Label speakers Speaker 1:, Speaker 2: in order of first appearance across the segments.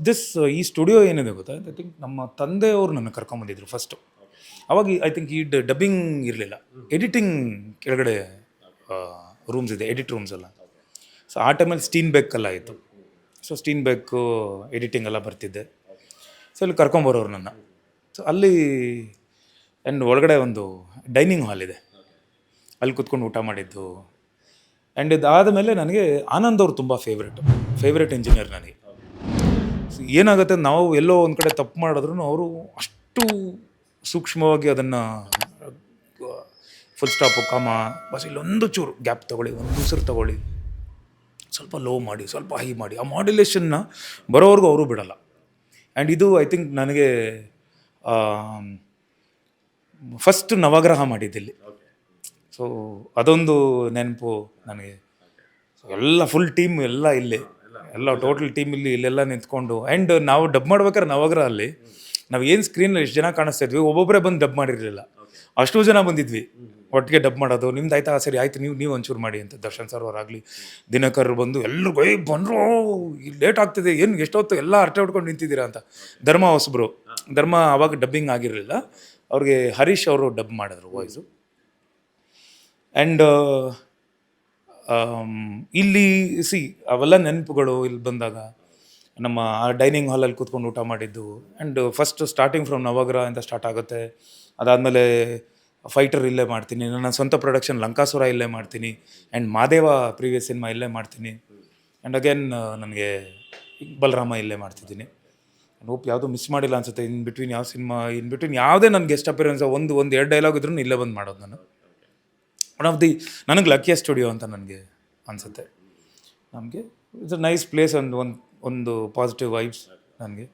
Speaker 1: This ಈ studio ಏನಿದೆ ಗೊತ್ತಾ, ಐ ಥಿಂಕ್ ನಮ್ಮ ತಂದೆಯವರು ನನ್ನ ಕರ್ಕೊಂಬಂದಿದ್ರು ಫಸ್ಟು. ಅವಾಗ ಐ ಥಿಂಕ್ ಈ ಡಬ್ಬಿಂಗ್ ಇರಲಿಲ್ಲ, ಎಡಿಟಿಂಗ್ ಕೆಳಗಡೆ ರೂಮ್ಸ್ ಇದೆ, ಎಡಿಟ್ ರೂಮ್ಸ್ ಎಲ್ಲ. ಸೊ ಆ ಟೈಮಲ್ಲಿ ಸ್ಟೀನ್ ಬೇಕೆಲ್ಲ ಇತ್ತು. ಸೊ ಸ್ಟೀನ್ ಬೇಕು ಎಡಿಟಿಂಗ್ ಎಲ್ಲ ಬರ್ತಿದ್ದೆ. ಸೊ ಅಲ್ಲಿ ಕರ್ಕೊಂಬರೋರು ನನ್ನ. ಸೊ ಅಲ್ಲಿ ಆ್ಯಂಡ್ ಒಳಗಡೆ ಒಂದು ಡೈನಿಂಗ್ ಹಾಲ್ ಇದೆ, ಅಲ್ಲಿ ಕೂತ್ಕೊಂಡು ಊಟ ಮಾಡಿದ್ದು. ಆ್ಯಂಡ್ ಇದಾದ ಮೇಲೆ ನನಗೆ ಆನಂದ್ ಅವರು ತುಂಬ ಫೇವ್ರೇಟ್ ಇಂಜಿನಿಯರ್ ನನಗೆ. ಸೊ ಏನಾಗುತ್ತೆ, ನಾವು ಎಲ್ಲೋ ಒಂದು ಕಡೆ ತಪ್ಪು ಮಾಡಿದ್ರು ಅವರು ಅಷ್ಟು ಸೂಕ್ಷ್ಮವಾಗಿ ಅದನ್ನು ಫುಲ್ ಸ್ಟಾಪು, ಕಾಮ, ಬಸ್ ಇಲ್ಲೊಂದು ಚೂರು ಗ್ಯಾಪ್ ತೊಗೊಳ್ಳಿ, ಒಂದು ಉಸಿರು ತೊಗೊಳ್ಳಿ, ಸ್ವಲ್ಪ ಲೋ ಮಾಡಿ, ಸ್ವಲ್ಪ ಹೈ ಮಾಡಿ, ಆ ಮಾಡ್ಯುಲೇಷನ್ನ ಬರೋವರೆಗೂ ಅವರು ಬಿಡಲ್ಲ. ಆ್ಯಂಡ್ ಇದು ಐ ಥಿಂಕ್ ನನಗೆ ಫಸ್ಟ್ ನವಗ್ರಹ ಮಾಡಿದ್ದಿಲ್ಲಿ. ಸೊ ಅದೊಂದು ನೆನಪು ನನಗೆ. ಸೊ ಎಲ್ಲ ಫುಲ್ ಟೀಮ್ ಎಲ್ಲ ಇಲ್ಲಿ, ಎಲ್ಲ ಟೋಟಲ್ ಟೀಮ್ ಇಲ್ಲೆಲ್ಲ ನಿಂತ್ಕೊಂಡು. ಆ್ಯಂಡ್ ನಾವು ಡಬ್ ಮಾಡ್ಬೇಕಾದ್ರೆ ನವಗ್ರಹ ಅಲ್ಲಿ ನಾವು ಏನು ಸ್ಕ್ರೀನಲ್ಲಿ ಎಷ್ಟು ಜನ ಕಾಣಿಸ್ತಾ ಇದ್ವಿ, ಒಬ್ಬೊಬ್ಬರೇ ಬಂದು ಡಬ್ ಮಾಡಿರಲಿಲ್ಲ, ಅಷ್ಟು ಜನ ಬಂದಿದ್ವಿ ಒಟ್ಟಿಗೆ ಡಬ್ ಮಾಡೋದು. ನಿಮ್ದು ಆಯ್ತಾ, ಸರಿ ಆಯ್ತು, ನೀವು ಒಂಚೂರು ಮಾಡಿ ಅಂತ. ದರ್ಶನ್ ಸರ್ ಅವರಾಗಲಿ, ದಿನಕರ್ ಬಂದು ಎಲ್ರಿಗೂ ಬಂದರು, ಲೇಟ್ ಆಗ್ತಿದೆ, ಏನು ಎಷ್ಟೊತ್ತು ಎಲ್ಲ ಅರ್ಟೆ ಹೊಡ್ಕೊಂಡು ನಿಂತಿದ್ದೀರಾ ಅಂತ. ಧರ್ಮ ಹೊಸಬ್ರು, ಧರ್ಮ ಆವಾಗ ಡಬ್ಬಿಂಗ್ ಆಗಿರಲಿಲ್ಲ, ಅವ್ರಿಗೆ ಹರೀಶ್ ಅವರು ಡಬ್ ಮಾಡಿದ್ರು ವಾಯ್ಸು. ಆ್ಯಂಡ್ ಇಲ್ಲಿ ಅವೆಲ್ಲ ನೆನಪುಗಳು. ಇಲ್ಲಿ ಬಂದಾಗ ನಮ್ಮ ಆ ಡೈನಿಂಗ್ ಹಾಲಲ್ಲಿ ಕೂತ್ಕೊಂಡು ಊಟ ಮಾಡಿದ್ದು. ಆ್ಯಂಡ್ ಫಸ್ಟ್ ಸ್ಟಾರ್ಟಿಂಗ್ ಫ್ರಮ್ ನವಗ್ರಹ ಅಂತ ಸ್ಟಾರ್ಟ್ ಆಗುತ್ತೆ. ಅದಾದಮೇಲೆ ಫೈಟರ್ ಇಲ್ಲೇ ಮಾಡ್ತೀನಿ, ನನ್ನ ಸ್ವಂತ ಪ್ರೊಡಕ್ಷನ್ ಲಂಕಾಸುರ ಇಲ್ಲೇ ಮಾಡ್ತೀನಿ. ಆ್ಯಂಡ್ ಮಾದೇವ ಪ್ರೀವಿಯಸ್ ಸಿನಿಮಾ ಇಲ್ಲೇ ಮಾಡ್ತೀನಿ. ಆ್ಯಂಡ್ ಅಗೇನ್ ನನಗೆ ಬಲರಾಮ ಇಲ್ಲೇ ಮಾಡ್ತಿದ್ದೀನಿ. ಹೋಪ್ ಯಾವುದೂ ಮಿಸ್ ಮಾಡಿಲ್ಲ ಅನ್ಸುತ್ತೆ. ಇನ್ ಬಿಟ್ವೀನ್ ಯಾವುದೇ ನನ್ನ ಗೆಸ್ಟ್ ಅಪಿಯರೆನ್ಸ್ ಒಂದು 2 ಡೈಲಾಗ್ ಇದ್ರೂ ಇಲ್ಲೇ ಬಂದು ಮಾಡೋದು ನಾನು. ಒನ್ ಆಫ್ ದಿ ನನಗೆ ಲಕ್ಕಿಯಸ್ಟ್ ಸ್ಟುಡಿಯೋ ಅಂತ ನನಗೆ ಅನಿಸುತ್ತೆ. ನಮಗೆ ಇಟ್ಸ್ ಅ ನೈಸ್ ಪ್ಲೇಸ್, ಒಂದು ಪಾಸಿಟಿವ್ ವೈಬ್ಸ್ ನನಗೆ.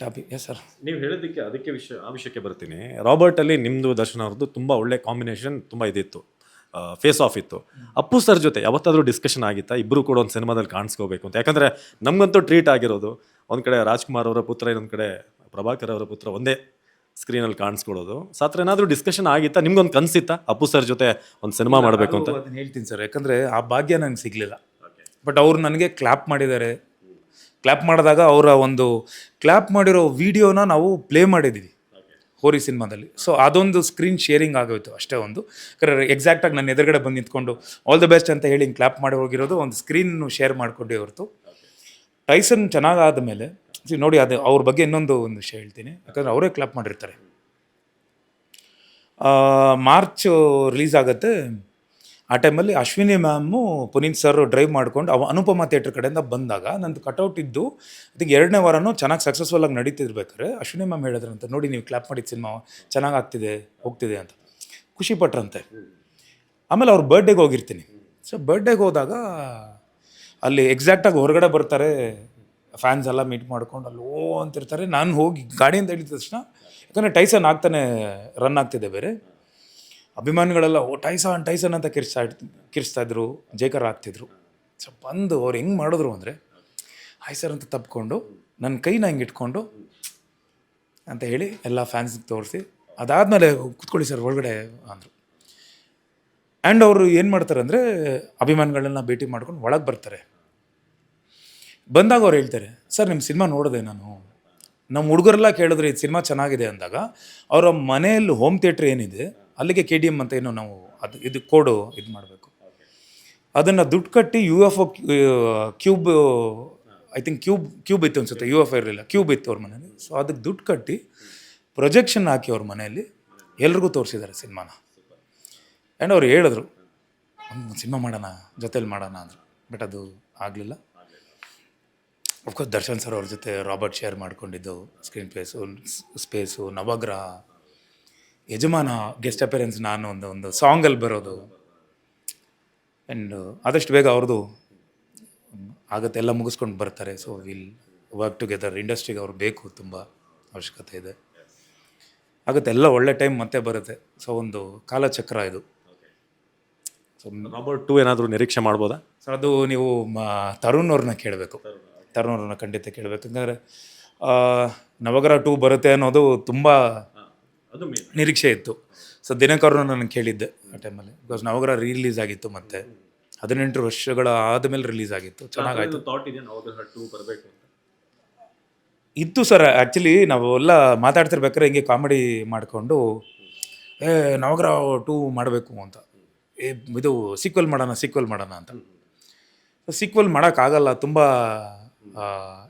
Speaker 1: ಟಾಪಿಕ್ ಎಸ್ ಸರ್,
Speaker 2: ನೀವು ಹೇಳೋದಕ್ಕೆ ಆ ವಿಷಯಕ್ಕೆ ಬರ್ತೀನಿ. ರಾಬರ್ಟಲ್ಲಿ ನಿಮ್ಮದು ದರ್ಶನ್ ಅವ್ರದ್ದು ತುಂಬ ಒಳ್ಳೆ ಕಾಂಬಿನೇಷನ್, ತುಂಬ ಇದಿತ್ತು, ಫೇಸ್ ಆಫ್ ಇತ್ತು. ಅಪ್ಪು ಸರ್ ಜೊತೆ ಯಾವತ್ತಾದರೂ ಡಿಸ್ಕಷನ್ ಆಗಿತ್ತಾ ಇಬ್ಬರು ಕೂಡ ಒಂದು ಸಿನಿಮಾದಲ್ಲಿ ಕಾಣಿಸ್ಕೋಬೇಕು ಅಂತ? ಯಾಕಂದರೆ ನಮಗಂತೂ ಟ್ರೀಟ್ ಆಗಿರೋದು ಒಂದು ಕಡೆ ರಾಜ್ಕುಮಾರ್ ಅವರ ಪುತ್ರ, ಇನ್ನೊಂದು ಕಡೆ ಪ್ರಭಾಕರ್ ಅವರ ಪುತ್ರ ಒಂದೇ ಸ್ಕ್ರೀನಲ್ಲಿ ಕಾಣಿಸ್ಕೊಳ್ಳೋದು. ಸಾತ್ರ ಏನಾದರೂ ಡಿಸ್ಕಷನ್ ಆಗಿತ್ತಾ? ನಿಮ್ಗೊಂದು ಕನಸಿತ್ತಾ ಅಪ್ಪು ಸರ್ ಜೊತೆ ಒಂದು ಸಿನಿಮಾ ಮಾಡಬೇಕು ಅಂತ?
Speaker 1: ಅದನ್ನು ಹೇಳ್ತೀನಿ ಸರ್, ಯಾಕಂದರೆ ಆ ಭಾಗ್ಯ ನನಗೆ ಸಿಗಲಿಲ್ಲ. ಬಟ್ ಅವ್ರು ನನಗೆ ಕ್ಲಾಪ್ ಮಾಡಿದ್ದಾರೆ. ಕ್ಲಾಪ್ ಮಾಡಿದಾಗ ಅವರ ಒಂದು ಕ್ಲಾಪ್ ಮಾಡಿರೋ ವಿಡಿಯೋನ ನಾವು ಪ್ಲೇ ಮಾಡಿದ್ದೀವಿ ಹೋರಿ ಸಿನಿಮಾದಲ್ಲಿ. ಸೊ ಅದೊಂದು ಸ್ಕ್ರೀನ್ ಶೇರಿಂಗ್ ಆಗೋಯ್ತು ಅಷ್ಟೇ. ಒಂದು ಎಕ್ಸಾಕ್ಟಾಗಿ ನನ್ನ ಎದುರುಗಡೆ ಬಂದು ನಿಂತ್ಕೊಂಡು ಆಲ್ ದ ಬೆಸ್ಟ್ ಅಂತ ಹೇಳಿ ಕ್ಲಾಪ್ ಮಾಡಿ ಹೋಗಿರೋದು ಒಂದು ಸ್ಕ್ರೀನ್ ಶೇರ್ ಮಾಡಿಕೊಂಡೇ ಹೊರತು. ಟೈಸನ್ ಚೆನ್ನಾಗಾದ ಮೇಲೆ ನೋಡಿ, ಅದು ಅವ್ರ ಬಗ್ಗೆ ಇನ್ನೊಂದು ವಿಷಯ ಹೇಳ್ತೀನಿ, ಯಾಕಂದರೆ ಅವರೇ ಕ್ಲಾಪ್ ಮಾಡಿರ್ತಾರೆ. ಮಾರ್ಚ್ ರಿಲೀಸ್ ಆಗುತ್ತೆ. ಆ ಟೈಮಲ್ಲಿ Ashwini ma'am Puneeth sir drive ಮಾಡ್ಕೊಂಡು ಅನುಪಮ ಥಿಯೇಟ್ರ್ ಕಡೆಯಿಂದ ಬಂದಾಗ ನಂದು ಕಟೌಟ್ ಇದ್ದು ಅದಕ್ಕೆ 2ನೇ ವಾರನೂ ಚೆನ್ನಾಗಿ ಸಕ್ಸಸ್ಫುಲ್ಲಾಗಿ ನಡೀತಿರ್ಬೇಕಾದ್ರೆ ಅಶ್ವಿನಿ ಮ್ಯಾಮ್ ಹೇಳಿದ್ರಂತೆ, ನೋಡಿ ನೀವು ಕ್ಲಾಪ್ ಮಾಡಿದ ಸಿನಿಮಾ ಚೆನ್ನಾಗಿ ಆಗ್ತಿದೆ, ಹೋಗ್ತಿದೆ ಅಂತ ಖುಷಿ ಪಟ್ರಂತೆ. ಆಮೇಲೆ ಅವ್ರ ಬರ್ಡೇಗೆ ಹೋಗಿರ್ತೀನಿ. ಸೊ ಬರ್ಡೇಗೆ ಹೋದಾಗ ಅಲ್ಲಿ ಎಕ್ಸಾಕ್ಟಾಗಿ ಹೊರಗಡೆ ಬರ್ತಾರೆ, ಫ್ಯಾನ್ಸ್ ಎಲ್ಲ ಮೀಟ್ ಮಾಡ್ಕೊಂಡು ಅಲ್ಲಿ ಅಂತಿರ್ತಾರೆ. ನಾನು ಹೋಗಿ ಗಾಡಿಯಿಂದ ಇಳಿದ ತಕ್ಷಣ, ಯಾಕಂದರೆ ಟೈಸನ್ ಆಗ್ತಾನೆ ರನ್ ಆಗ್ತಿದೆ ಬೇರೆ, ಅಭಿಮಾನಿಗಳೆಲ್ಲ ಟೈಸನ್ ಅಂತ ಕಿರ್ಸ್ತಾಯಿದ್ರು, ಜೇಕರ್ ಆಗ್ತಿದ್ರು. ಸೊ ಬಂದು ಅವ್ರು ಹೆಂಗೆ ಮಾಡಿದ್ರು ಅಂದರೆ, ಹಾಯ್ ಸರ್ ಅಂತ ತಪ್ಕೊಂಡು ನನ್ನ ಕೈನ ಹಿಂಗೆ ಇಟ್ಕೊಂಡು ಅಂತ ಹೇಳಿ ಎಲ್ಲ ಫ್ಯಾನ್ಸ್ಗೆ ತೋರಿಸಿ, ಅದಾದಮೇಲೆ ಕೂತ್ಕೊಳ್ಳಿ ಸರ್ ಒಳಗಡೆ ಅಂದರು. ಆ್ಯಂಡ್ ಅವರು ಏನು ಮಾಡ್ತಾರೆ ಅಂದರೆ, ಅಭಿಮಾನಿಗಳನ್ನ ಭೇಟಿ ಮಾಡ್ಕೊಂಡು ಒಳಗೆ ಬರ್ತಾರೆ. ಬಂದಾಗ ಅವ್ರು ಹೇಳ್ತಾರೆ, ಸರ್ ನಿಮ್ಮ ಸಿನಿಮಾ ನೋಡಿದೆ ನಾನು, ನಮ್ಮ ಹುಡುಗರೆಲ್ಲ ಕೇಳಿದ್ರೆ ಇದು ಸಿನಿಮಾ ಚೆನ್ನಾಗಿದೆ ಅಂದಾಗ ಅವರ ಮನೆಯಲ್ಲಿ ಹೋಮ್ ಥಿಯೇಟ್ರ್ ಏನಿದೆ ಅಲ್ಲಿಗೆ KDM ಅಂತ ಏನೋ ನಾವು ಇದು ಕೋಡು ಇದು ಮಾಡಬೇಕು, ಅದನ್ನು ದುಡ್ಡು ಕಟ್ಟಿ UFO cube, I think cube ಇತ್ತು ಅನಿಸುತ್ತೆ, UFO ಇರಲಿಲ್ಲ, ಕ್ಯೂಬ್ ಇತ್ತು ಅವ್ರ ಮನೇಲಿ. ಸೊ ಅದಕ್ಕೆ ದುಡ್ಡು ಕಟ್ಟಿ ಪ್ರೊಜೆಕ್ಷನ್ ಹಾಕಿ ಅವ್ರ ಮನೆಯಲ್ಲಿ ಎಲ್ರಿಗೂ ತೋರಿಸಿದ್ದಾರೆ ಸಿನಿಮಾನ. ಆ್ಯಂಡ್ ಅವ್ರು ಹೇಳಿದ್ರು, ಒಂದು ಸಿನಿಮಾ ಮಾಡೋಣ, ಜೊತೇಲಿ ಮಾಡೋಣ ಅಂದರು. ಬಟ್ ಅದು ಆಗಲಿಲ್ಲ. ಅಫ್ಕೋರ್ಸ್ ದರ್ಶನ್ ಸರ್ ಅವ್ರ ಜೊತೆ ರಾಬರ್ಟ್ ಶೇರ್ ಮಾಡ್ಕೊಂಡಿದ್ದು ಸ್ಕ್ರೀನ್ ಸ್ಪೇಸು, ನವಗ್ರಹ, ಯಜಮಾನ ಗೆಸ್ಟ್ ಅಪಿಯರೆನ್ಸ್, ನಾನು ಒಂದು ಸಾಂಗಲ್ಲಿ ಬರೋದು. ಆ್ಯಂಡ್ ಆದಷ್ಟು ಬೇಗ ಅವ್ರದ್ದು ಆಗುತ್ತೆ, ಎಲ್ಲ ಮುಗಿಸ್ಕೊಂಡು ಬರ್ತಾರೆ. So will work together. ಇಂಡಸ್ಟ್ರಿಗೆ ಅವ್ರು ಬೇಕು, ತುಂಬ ಅವಶ್ಯಕತೆ ಇದೆ, ಆಗುತ್ತೆ, ಎಲ್ಲ ಒಳ್ಳೆ ಟೈಮ್ ಮತ್ತೆ ಬರುತ್ತೆ. ಸೊ ಒಂದು ಕಾಲಚಕ್ರ ಇದು.
Speaker 2: ಸೊ ರಾಬರ್ಟ್ 2 ಏನಾದರೂ ನಿರೀಕ್ಷೆ ಮಾಡ್ಬೋದಾ?
Speaker 1: ಸೊ ಅದು ನೀವು ತರುಣ್ ಅವ್ರನ್ನ ಕೇಳಬೇಕು, ತರುಣ್ ಅವ್ರನ್ನ ಖಂಡಿತ ಕೇಳಬೇಕು. ಯಾಕಂದರೆ ನವಗ್ರಹ 2 ಬರುತ್ತೆ ಅನ್ನೋದು ತುಂಬ ನಿರೀಕ್ಷೆ ಇತ್ತು. ಸೊ ದಿನಕರ್ನು ನನಗೆ ಕೇಳಿದ್ದೆ ಆ ಟೈಮಲ್ಲಿ, ಬಿಕಾಸ್ ನವಗ್ರಹ ರಿಲೀಸ್ ಆಗಿತ್ತು, ಮತ್ತೆ 18 ವರ್ಷಗಳ ಆದಮೇಲೆ ರಿಲೀಸ್ ಆಗಿತ್ತು, ಚೆನ್ನಾಗಾಯಿತು. ಇತ್ತು ಸರ್. ಆ್ಯಕ್ಚುಲಿ ನಾವೆಲ್ಲ ಮಾತಾಡ್ತಿರ್ಬೇಕಾದ್ರೆ ಹಿಂಗೆ ಕಾಮಿಡಿ ಮಾಡಿಕೊಂಡು ನವಗ್ರಹ 2 ಮಾಡಬೇಕು ಅಂತ, ಇದು ಸೀಕ್ವೆಲ್ ಮಾಡೋಣ ಅಂತ. ಸೀಕ್ವೆಲ್ ಮಾಡೋಕ್ಕಾಗಲ್ಲ, ತುಂಬ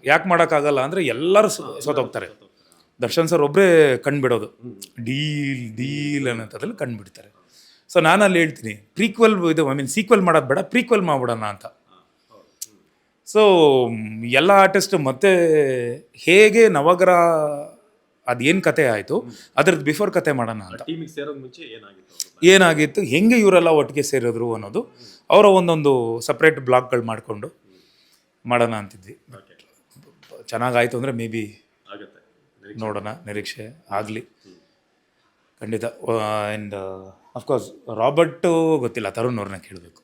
Speaker 1: ಯಾಕೆ ಮಾಡೋಕ್ಕಾಗಲ್ಲ ಅಂದರೆ ಎಲ್ಲರೂ ಸೋತೋಗ್ತಾರೆ. ದರ್ಶನ್ ಸರ್ ಒಬ್ಬರೇ ಕಂಡುಬಿಡೋದು, ಡೀಲ್ ಅನ್ನೋಂಥದ್ರಲ್ಲಿ ಕಂಡುಬಿಡ್ತಾರೆ. ಸೊ ನಾನು ಅಲ್ಲಿ ಹೇಳ್ತೀನಿ ಪ್ರೀಕ್ವೆಲ್ ಸೀಕ್ವೆಲ್ ಮಾಡೋದು ಬೇಡ, ಪ್ರೀಕ್ವೆಲ್ ಮಾಡ್ಬಿಡೋಣ ಅಂತ. ಸೊ ಎಲ್ಲ ಆರ್ಟಿಸ್ಟ್ ಮತ್ತೆ ಹೇಗೆ ನವಗ್ರಹ ಅದೇನು ಕತೆ ಆಯಿತು ಅದ್ರದ್ದು ಬಿಫೋರ್ ಕತೆ ಮಾಡೋಣ ಅಂತ.
Speaker 2: ಟೀಮಿಗೆ ಸೇರೋದು ಮುಂಚೆ
Speaker 1: ಏನಾಗಿತ್ತು, ಹೆಂಗೆ ಇವರೆಲ್ಲ ಒಟ್ಟಿಗೆ ಸೇರಿದ್ರು ಅನ್ನೋದು ಅವರ ಒಂದೊಂದು ಸಪ್ರೇಟ್ ಬ್ಲಾಗ್ಗಳು ಮಾಡಿಕೊಂಡು ಮಾಡೋಣ ಅಂತಿದ್ವಿ. ಚೆನ್ನಾಗಾಯಿತು ಅಂದರೆ ಮೇ ಬಿ ನೋಡೋಣ, ನಿರೀಕ್ಷೆ ಆಗಲಿ ಖಂಡಿತ. ಆ್ಯಂಡ್ ಅಫ್ಕೋರ್ಸ್ ರಾಬರ್ಟು ಗೊತ್ತಿಲ್ಲ, ತರುಣ್ ಅವ್ರನ್ನ ಕೇಳಬೇಕು.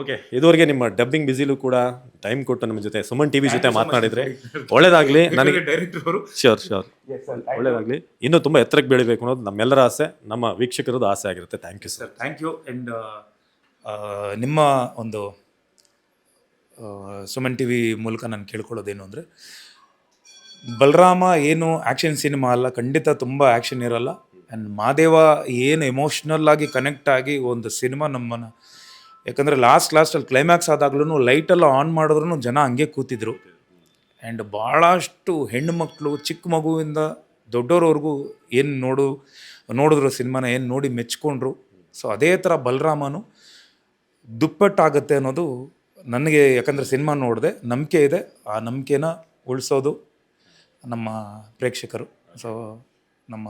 Speaker 2: ಓಕೆ, ಇದುವರೆಗೆ ನಿಮ್ಮ ಡಬ್ಬಿಂಗ್ ಬ್ಯುಸಿಲೂ ಕೂಡ ಟೈಮ್ ಕೊಟ್ಟು ನಮ್ಮ ಜೊತೆ ಸುಮನ್ ಟಿವಿ ಜೊತೆ ಮಾತನಾಡಿದ್ರೆ ಒಳ್ಳೇದಾಗಲಿ. ನನಗೆ ಶ್ಯೂರ್ ಒಳ್ಳೇದಾಗಲಿ. ಇನ್ನೂ ತುಂಬ ಎತ್ತರಕ್ಕೆ ಬೆಳಿಬೇಕು ಅನ್ನೋದು ನಮ್ಮೆಲ್ಲರ ಆಸೆ, ನಮ್ಮ ವೀಕ್ಷಕರದ್ದು ಆಸೆ ಆಗಿರುತ್ತೆ. Thank you sir.
Speaker 1: Thank you. And ನಿಮ್ಮ ಒಂದು ಸುಮನ್ ಟಿ ವಿ ಮೂಲಕ ನಾನು ಕೇಳ್ಕೊಳ್ಳೋದೇನು ಅಂದರೆ, ಬಲರಾಮ ಏನು ಆ್ಯಕ್ಷನ್ ಸಿನಿಮಾ ಅಲ್ಲ, ಖಂಡಿತ ತುಂಬ ಆ್ಯಕ್ಷನ್ ಇರಲ್ಲ. ಆ್ಯಂಡ್ ಮಹಾದೇವ ಏನು ಎಮೋಷ್ನಲ್ ಆಗಿ ಕನೆಕ್ಟ್ ಆಗಿ ಒಂದು ಸಿನಿಮಾ ನಮ್ಮನ್ನು, ಯಾಕಂದರೆ ಲಾಸ್ಟಲ್ಲಿ ಕ್ಲೈಮ್ಯಾಕ್ಸ್ ಆದಾಗ್ಲೂ ಲೈಟೆಲ್ಲ ಆನ್ ಮಾಡಿದ್ರು ಜನ ಹಂಗೆ ಕೂತಿದ್ರು. ಆ್ಯಂಡ್ ಭಾಳಷ್ಟು ಹೆಣ್ಣು ಮಕ್ಕಳು ಚಿಕ್ಕ ಮಗುವಿಂದ ದೊಡ್ಡೋರವ್ರಿಗೂ ಏನು ನೋಡಿದ್ರು ಸಿನಿಮಾನ, ಏನು ನೋಡಿ ಮೆಚ್ಕೊಂಡ್ರು. ಸೊ ಅದೇ ಥರ ಬಲರಾಮನು ದುಪ್ಪಟ್ಟಾಗುತ್ತೆ ಅನ್ನೋದು ನನಗೆ, ಯಾಕಂದರೆ ಸಿನಿಮಾ ನೋಡಿದೆ, ನಂಬಿಕೆ ಇದೆ. ಆ ನಂಬಿಕೆನ ಉಳಿಸೋದು ನಮ್ಮ ಪ್ರೇಕ್ಷಕರು, ಸೊ ನಮ್ಮ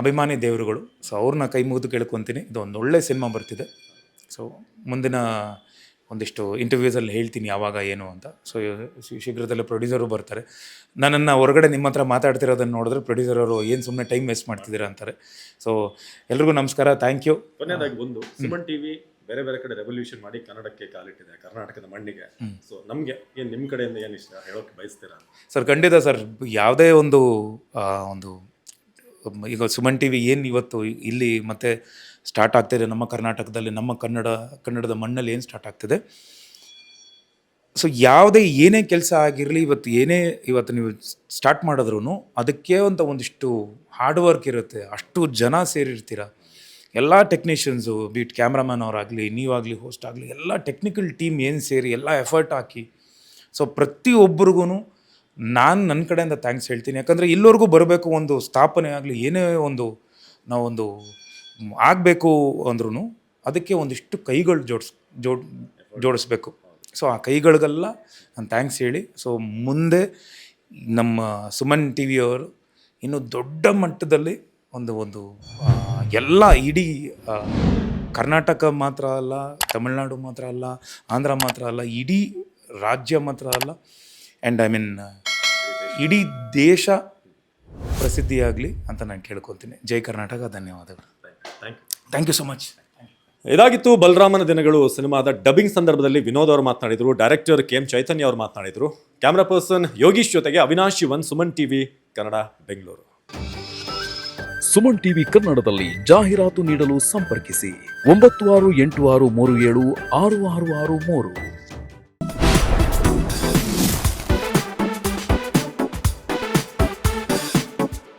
Speaker 1: ಅಭಿಮಾನಿ ದೇವರುಗಳು. ಸೊ ಅವ್ರನ್ನ ಕೈ ಮುಗಿದು ಕೇಳ್ಕೊತೀನಿ. ಇದು ಒಂದು ಒಳ್ಳೆ ಸಿನಿಮಾ ಬರ್ತಿದೆ. ಸೊ ಮುಂದಿನ ಒಂದಿಷ್ಟು ಇಂಟರ್ವ್ಯೂಸಲ್ಲಿ ಹೇಳ್ತೀನಿ ಯಾವಾಗ ಏನು ಅಂತ. ಸೊ ಶೀಘ್ರದಲ್ಲೇ ಪ್ರೊಡ್ಯೂಸರು ಬರ್ತಾರೆ. ನನ್ನನ್ನು ಹೊರಗಡೆ ನಿಮ್ಮ ಹತ್ರ ಮಾತಾಡ್ತಿರೋದನ್ನು ನೋಡಿದ್ರೆ ಪ್ರೊಡ್ಯೂಸರವರು ಏನು ಸುಮ್ಮನೆ ಟೈಮ್ ವೇಸ್ಟ್ ಮಾಡ್ತಿದ್ದೀರಾ ಅಂತಾರೆ. ಸೊ ಎಲ್ರಿಗೂ ನಮಸ್ಕಾರ, ಥ್ಯಾಂಕ್ ಯು.
Speaker 2: ಕೊನೆಯದಾಗಿ ಒಂದು ಸುಮನ್ ಟಿವಿ ಬೇರೆ ಬೇರೆ ಕಡೆ ರೆವಲ್ಯೂಷನ್ ಮಾಡಿ ಕನ್ನಡಕ್ಕೆ ಕಾಲಿಟ್ಟಿದೆ, ಕರ್ನಾಟಕದ ಮಣ್ಣಿಗೆ. ಸೊ ನಮಗೆ ಏನು ನಿಮ್ಮ ಕಡೆಯಿಂದ ಏನು ಇಷ್ಟ ಹೇಳೋಕ್ಕೆ ಬಯಸ್ತೀರಾ?
Speaker 1: ಸರ್ ಖಂಡಿತ ಸರ್, ಯಾವುದೇ ಒಂದು ಈಗ ಸುಮನ್ ಟಿ ವಿ ಏನು ಇವತ್ತು ಇಲ್ಲಿ ಮತ್ತೆ ಸ್ಟಾರ್ಟ್ ಆಗ್ತಿದೆ ನಮ್ಮ ಕರ್ನಾಟಕದಲ್ಲಿ, ನಮ್ಮ ಕನ್ನಡದ ಮಣ್ಣಲ್ಲಿ ಏನು ಸ್ಟಾರ್ಟ್ ಆಗ್ತಿದೆ. ಸೊ ಏನೇ ಕೆಲಸ ಆಗಿರಲಿ, ಇವತ್ತು ನೀವು ಸ್ಟಾರ್ಟ್ ಮಾಡಿದ್ರೂ ಅದಕ್ಕೆ ಅಂತ ಒಂದಿಷ್ಟು ಹಾರ್ಡ್ ವರ್ಕ್ ಇರುತ್ತೆ. ಅಷ್ಟು ಜನ ಸೇರಿರ್ತೀರ, ಎಲ್ಲ ಟೆಕ್ನಿಷಿಯನ್ಸು, ಬೀಟ್ ಕ್ಯಾಮ್ರಾಮನ್ ಅವರಾಗಲಿ, ನೀವಾಗಲಿ, ಹೋಸ್ಟ್ ಆಗಲಿ, ಎಲ್ಲ ಟೆಕ್ನಿಕಲ್ ಟೀಮ್ ಏನು ಸೇರಿ ಎಲ್ಲ ಎಫರ್ಟ್ ಹಾಕಿ, ಸೊ ಪ್ರತಿಯೊಬ್ಬರಿಗೂ ನಾನು ನನ್ನ ಕಡೆಯಿಂದ ಥ್ಯಾಂಕ್ಸ್ ಹೇಳ್ತೀನಿ. ಯಾಕಂದರೆ ಇಲ್ಲಿವರೆಗೂ ಬರಬೇಕು, ಒಂದು ಸ್ಥಾಪನೆ ಆಗಲಿ, ಏನೇ ನಾವೊಂದು ಆಗಬೇಕು ಅಂದ್ರೂ ಅದಕ್ಕೆ ಒಂದಿಷ್ಟು ಕೈಗಳು ಜೋಡಿಸ್ಬೇಕು. ಸೊ ಆ ಕೈಗಳಿಗೆಲ್ಲ ನಾನು ಥ್ಯಾಂಕ್ಸ್ ಹೇಳಿ, ಸೊ ಮುಂದೆ ನಮ್ಮ ಸುಮನ್ ಟಿ ವಿಯವರು ಇನ್ನೂ ದೊಡ್ಡ ಮಟ್ಟದಲ್ಲಿ ಒಂದು ಎಲ್ಲ ಇಡೀ ಕರ್ನಾಟಕ ಮಾತ್ರ ಅಲ್ಲ, ತಮಿಳ್ನಾಡು ಮಾತ್ರ ಅಲ್ಲ, ಆಂಧ್ರ ಮಾತ್ರ ಅಲ್ಲ, ಇಡೀ ರಾಜ್ಯ ಮಾತ್ರ ಅಲ್ಲ, ಆ್ಯಂಡ್ ಇಡೀ ದೇಶ ಪ್ರಸಿದ್ಧಿಯಾಗಲಿ ಅಂತ ನಾನು ಕೇಳ್ಕೊತೀನಿ. ಜೈ ಕರ್ನಾಟಕ. ಧನ್ಯವಾದಗಳು. Thank you so much.
Speaker 2: ಇದಾಗಿತ್ತು ಬಲರಾಮನ ದಿನಗಳು ಸಿನಿಮಾದ ಡಬ್ಬಿಂಗ್ ಸಂದರ್ಭದಲ್ಲಿ ವಿನೋದ್ ಅವರು ಮಾತನಾಡಿದರು, ಡೈರೆಕ್ಟರ್ KM ಚೈತನ್ಯ ಅವರು ಮಾತನಾಡಿದರು, ಕ್ಯಾಮ್ರಾ ಪರ್ಸನ್ ಯೋಗೀಶ್ ಜೊತೆಗೆ ಅವಿನಾಶ್ ಶಿವನ್, ಸುಮನ್ ಟಿವಿ ಕನ್ನಡ, ಬೆಂಗಳೂರು.
Speaker 3: ಸುಮನ್ ಟಿವಿ ಕನ್ನಡದಲ್ಲಿ ಜಾಹೀರಾತು ನೀಡಲು ಸಂಪರ್ಕಿಸಿ 9686376663.